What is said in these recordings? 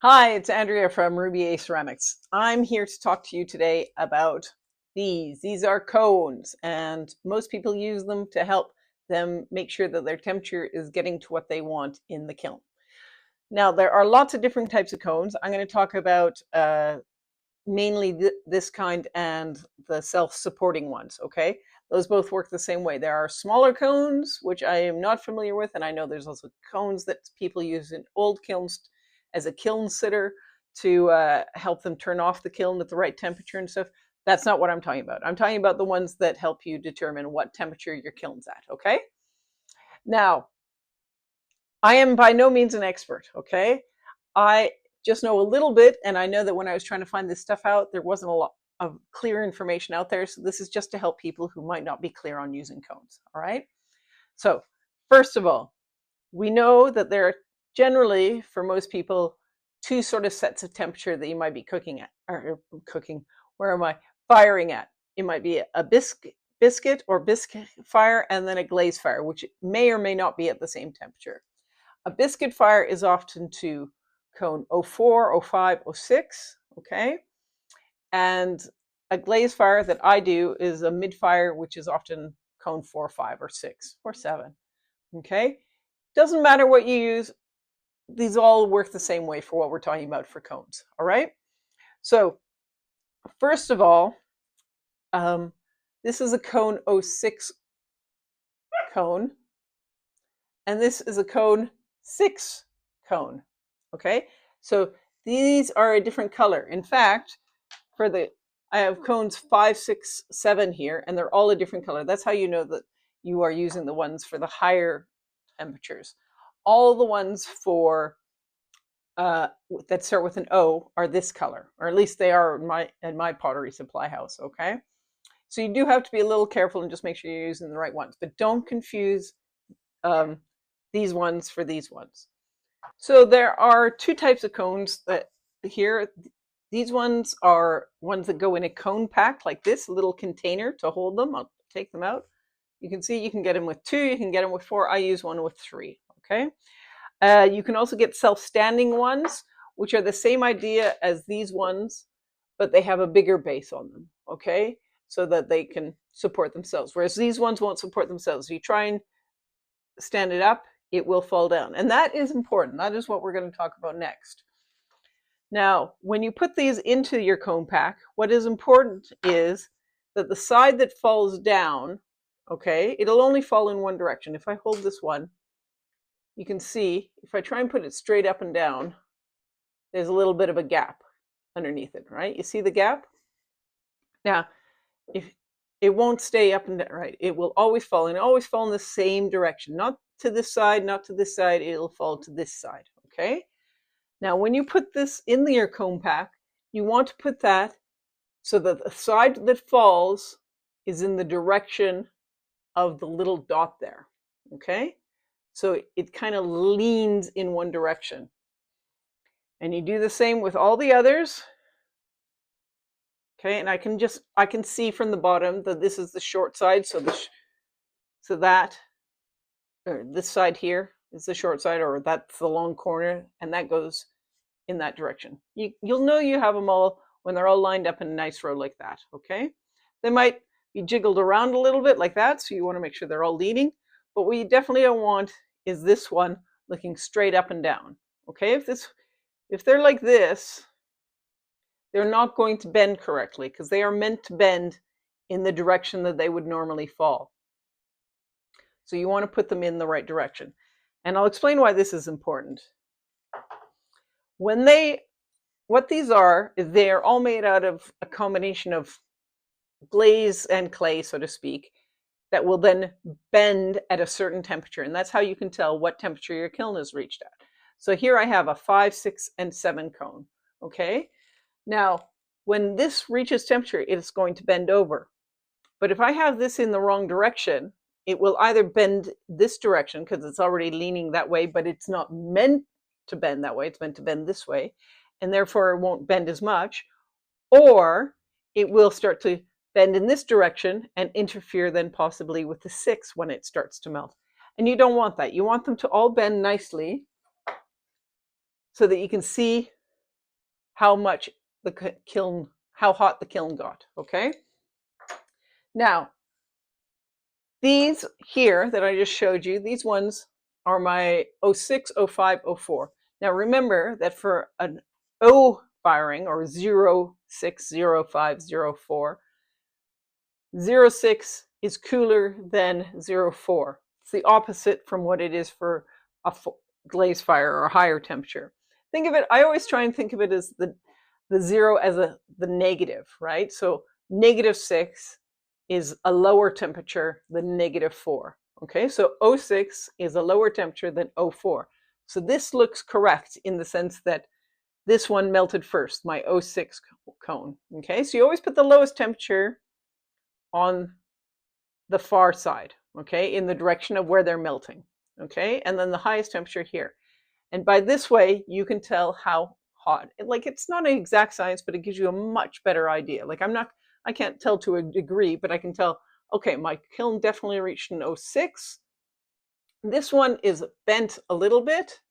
Hi, it's Andrea from Ruby A Ceramics. I'm here to talk to you today about these. These are cones, and most people use them to help them make sure that their temperature is getting to what they want in the kiln. Now, there are lots of different types of cones. I'm going to talk about mainly this kind and the self-supporting ones, okay? Those both work the same way. There are smaller cones, which I am not familiar with, and I know there's also cones that people use in old kilns as a kiln sitter to help them turn off the kiln at the right temperature and stuff. That's not what I'm talking about. I'm talking about the ones that help you determine what temperature your kiln's at, okay? Now, I am by no means an expert, okay? I just know a little bit, and I know that when I was trying to find this stuff out, there wasn't a lot of clear information out there. So this is just to help people who might not be clear on using cones, all right? So first of all, we know that there are generally, for most people, two sort of sets of temperature that you might be cooking at, or cooking, where am I? Firing at. It might be a biscuit or bisque fire and then a glaze fire, which may or may not be at the same temperature. A biscuit fire is often to cone 04, 05, 06, okay? And a glaze fire that I do is a mid fire, which is often cone 4, 5, or 6, or 7, okay? Doesn't matter what you use, these all work the same way for what we're talking about for cones, all right? So first of all, this is a cone 06 cone, and this is a cone 6 cone, okay? So these are a different color. In fact, I have cones 5, 6, 7 here, and they're all a different color. That's how you know that you are using the ones for the higher temperatures. All the ones for that start with an O are this color, or at least they are in my pottery supply house, okay? So you do have to be a little careful and just make sure you're using the right ones, but don't confuse um, these ones for these ones. So there are two types of cones that here. These ones are ones that go in a cone pack like this, a little container to hold them. I'll take them out. You can see you can get them with 2, you can get them with 4. I use one with 3, okay? You can also get self-standing ones, which are the same idea as these ones, but they have a bigger base on them, okay? So that they can support themselves. Whereas these ones won't support themselves. If you try and stand it up, it will fall down. And that is important. That is what we're going to talk about next. Now, when you put these into your cone pack, what is important is that the side that falls down, okay, it'll only fall in one direction. If I hold this one, you can see, if I try and put it straight up and down, there's a little bit of a gap underneath it, right? You see the gap? Now, if it won't stay up and down, right? It will always fall, and always fall in the same direction. Not to this side, not to this side, it'll fall to this side, okay? Now, when you put this in your cone pack, you want to put that so that the side that falls is in the direction of the little dot there, okay? So it kind of leans in one direction. And you do the same with all the others. Okay, and I can see from the bottom that this is the short side, so this side here is the short side, or that's the long corner, and that goes in that direction. You'll know you have them all when they're all lined up in a nice row like that, okay? They might be jiggled around a little bit like that, so you want to make sure they're all leaning, but what you definitely don't want is this one looking straight up and down, okay? If they're like this, they're not going to bend correctly because they are meant to bend in the direction that they would normally fall. So you want to put them in the right direction. And I'll explain why this is important. What these are is they are all made out of a combination of glaze and clay, so to speak, that will then bend at a certain temperature. And that's how you can tell what temperature your kiln is reached at. So here I have a 5, 6, and 7 cone, okay? Now, when this reaches temperature, it's going to bend over. But if I have this in the wrong direction, it will either bend this direction because it's already leaning that way, but it's not meant to bend that way. It's meant to bend this way, and therefore it won't bend as much. Or it will start to bend in this direction and interfere then possibly with the 6 when it starts to melt. And you don't want that. You want them to all bend nicely so that you can see how much the kiln, how hot the kiln got, okay? Now, these here that I just showed you, these ones are my 06, 05, 04. Now remember that for an O firing, or 06, 05, 04, 06 is cooler than 04. It's the opposite from what it is for a glaze fire or a higher temperature. Think of it, I always try and think of it as the zero as the negative, right? So -6 is a lower temperature than -4. Okay, so 06 is a lower temperature than 04. So this looks correct in the sense that this one melted first, my 06 cone. Okay, so you always put the lowest temperature on the far side, okay, in the direction of where they're melting. Okay, and then the highest temperature here. And by this way, you can tell how hot. Like, it's not an exact science, but it gives you a much better idea. Like, I can't tell to a degree, but I can tell, okay, my kiln definitely reached an 06. This one is bent a little bit,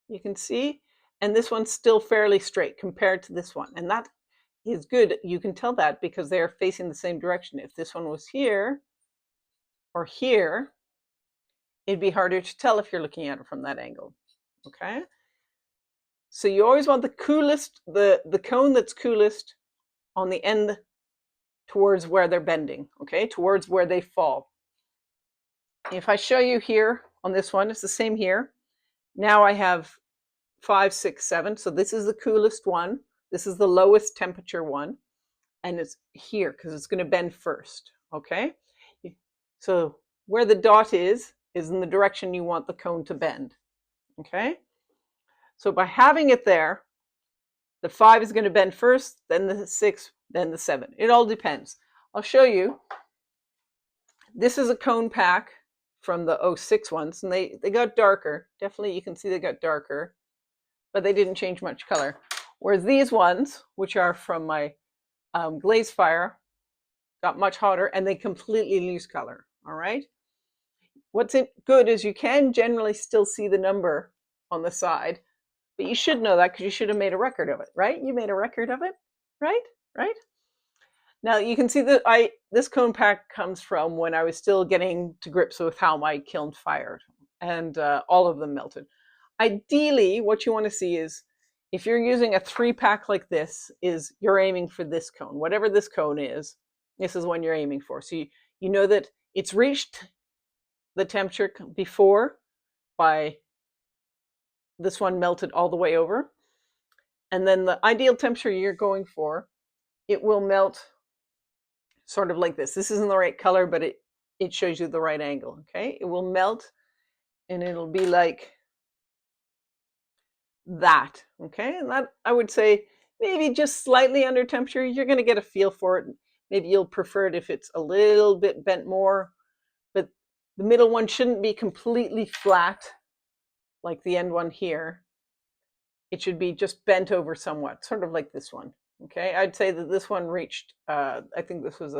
you can see, and this one's still fairly straight compared to this one. And that is good. You can tell that because they're facing the same direction. If this one was here or here, it'd be harder to tell if you're looking at it from that angle. Okay? So you always want the coolest, the cone that's coolest on the end towards where they're bending, okay? Towards where they fall. If I show you here on this one, it's the same here. Now I have 5, 6, 7. So this is the coolest one. This is the lowest temperature one. And it's here because it's going to bend first, okay? So where the dot is in the direction you want the cone to bend, okay? So by having it there, the 5 is going to bend first, then the 6, then the 7. It all depends. I'll show you. This is a cone pack from the 06 ones, and they got darker. Definitely you can see they got darker, but they didn't change much color. Whereas these ones, which are from my glaze fire, got much hotter, and they completely lose color, all right? What's good is you can generally still see the number on the side, but you should know that because you should have made a record of it, right? You made a record of it, right? Right? Now you can see that this cone pack comes from when I was still getting to grips with how my kiln fired, and all of them melted. Ideally, what you want to see is, if you're using a 3-pack like this, is you're aiming for this cone. Whatever this cone is, this is one you're aiming for. So you know that it's reached the temperature before by this one melted all the way over. And then the ideal temperature you're going for, it will melt sort of like this. This isn't the right color, but it shows you the right angle, okay? It will melt and it'll be like that, okay? And that, I would say, maybe just slightly under temperature. You're going to get a feel for it. Maybe you'll prefer it if it's a little bit bent more, but the middle one shouldn't be completely flat like the end one here. It should be just bent over somewhat, sort of like this one. Okay, I'd say that this one reached, I think this was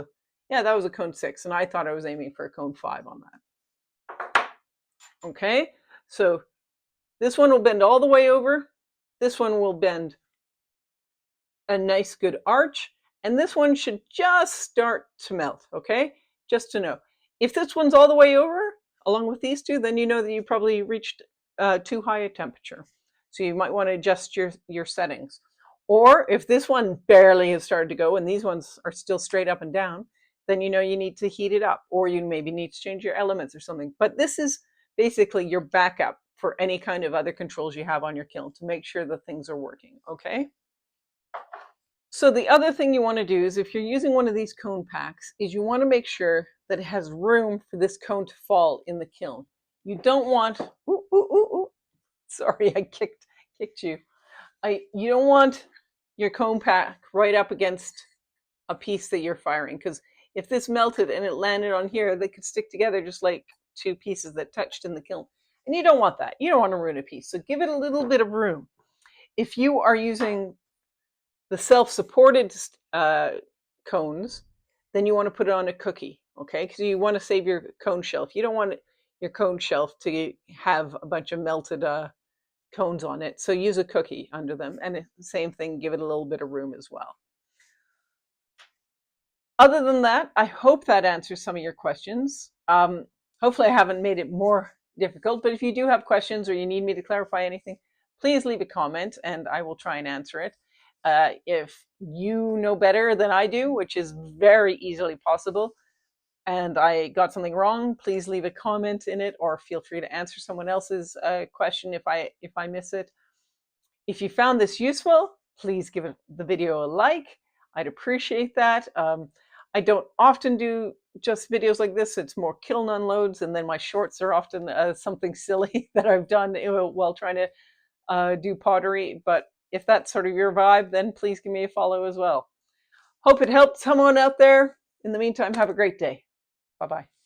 that was a cone 6, and I thought I was aiming for a cone 5 on that. Okay, so this one will bend all the way over. This one will bend a nice good arch, and this one should just start to melt, okay? Just to know. If this one's all the way over, along with these two, then you know that you probably reached too high a temperature. So you might want to adjust your settings. Or if this one barely has started to go and these ones are still straight up and down, then you know you need to heat it up, or you maybe need to change your elements or something. But this is basically your backup for any kind of other controls you have on your kiln to make sure that things are working, okay? So the other thing you want to do is, if you're using one of these cone packs, is you want to make sure that it has room for this cone to fall in the kiln. You don't want, sorry, I kicked you. You don't want your cone pack right up against a piece that you're firing, because if this melted and it landed on here, they could stick together just like two pieces that touched in the kiln. And you don't want that. You don't want to ruin a piece. So give it a little bit of room. If you are using the self-supported cones, then you want to put it on a cookie, okay? Because you want to save your cone shelf. You don't want your cone shelf to have a bunch of melted cones on it. So use a cookie under them. And same thing, give it a little bit of room as well. Other than that, I hope that answers some of your questions. Hopefully I haven't made it more difficult, but if you do have questions or you need me to clarify anything, please leave a comment and I will try and answer it. If you know better than I do, which is very easily possible, and I got something wrong, please leave a comment in it or feel free to answer someone else's question if I miss it. If you found this useful, please give the video a like. I'd appreciate that. I don't often do just videos like this. It's more kiln unloads, and then my shorts are often something silly that I've done while trying to do pottery. But if that's sort of your vibe, then please give me a follow as well. Hope it helped someone out there. In the meantime, have a great day. Bye-bye.